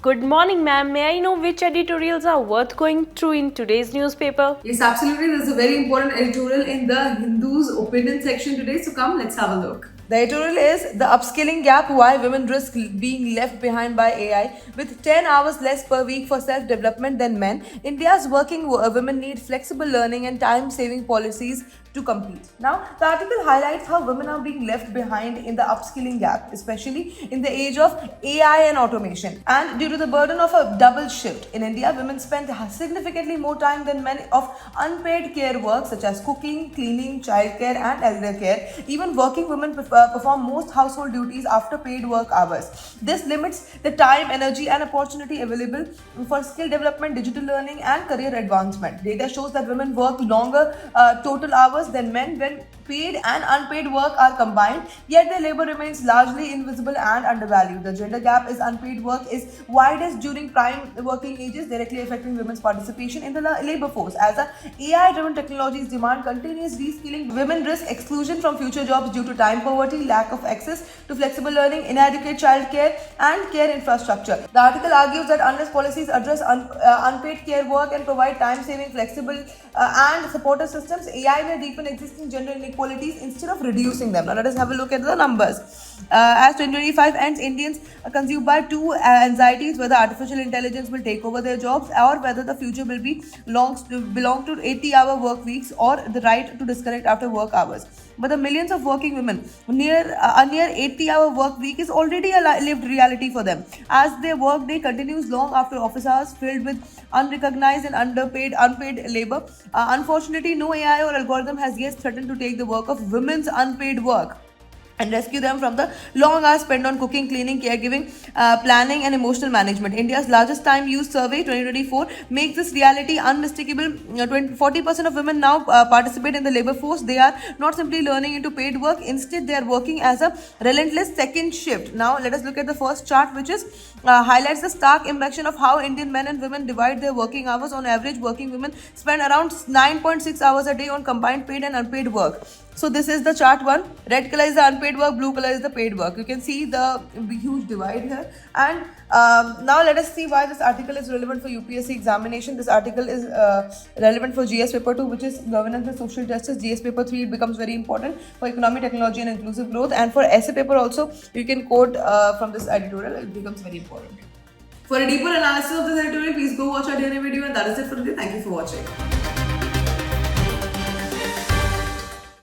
Good morning, ma'am. May I know which editorials are worth going through in today's newspaper? Yes, absolutely. There's a very important editorial in the Hindu's opinion section today. So come, let's have a look. The editorial is The Upskilling Gap, Why Women Risk Being Left Behind by AI. With 10 hours less per week for self-development than men, India's working women need flexible learning and time-saving policies to compete. Now, the article highlights how women are being left behind in the upskilling gap, especially in the age of AI and automation. And due to the burden of a double shift, in India, women spend significantly more time than men of unpaid care work such as cooking, cleaning, childcare, and elder care. Even working women perform most household duties after paid work hours. This limits the time, energy, and opportunity available for skill development, digital learning, and career advancement. Data shows that women work longer total hours than men when paid and unpaid work are combined, yet their labor remains largely invisible and undervalued. The gender gap is unpaid work is widest during prime working ages, directly affecting women's participation in the labor force. As AI-driven technologies demand continuous reskilling, women risk exclusion from future jobs due to time poverty, lack of access to flexible learning, inadequate childcare, and care infrastructure. The article argues that unless policies address unpaid care work and provide time-saving, flexible, and supportive systems, AI may deepen existing gender inequalities instead of reducing them. Now, let us have a look at the numbers. As 2025 ends, Indians are consumed by two anxieties: whether artificial intelligence will take over their jobs, or whether the future will belong to 80-hour work weeks or the right to disconnect after work hours. But the millions of working women, near 80-hour work week is already a lived reality for them, as their work day continues long after office hours, filled with unrecognized and unpaid labor. Unfortunately, no AI or algorithm has yet threatened to take the work of women's unpaid work and rescue them from the long hours spent on cooking, cleaning, caregiving, planning, and emotional management. India's largest time use survey 2024 makes this reality unmistakable. 40% of women now participate in the labor force. They are not simply learning into paid work, instead, they are working as a relentless second shift. Now, let us look at the first chart, which is highlights the stark impression of how Indian men and women divide their working hours. On average, working women spend around 9.6 hours a day on combined paid and unpaid work. So this is the chart one. Red color is the unpaid work, blue color is the paid work. You can see the huge divide here. And now let us see why this article is relevant for UPSC examination. This article is relevant for GS paper 2, which is governance and social justice. GS paper 3, it becomes very important for economic, technology, and inclusive growth. And for essay paper also, you can quote from this editorial. It becomes very important. For a deeper analysis of this editorial, please go watch our DNA video. And that is it for today. Thank you for watching.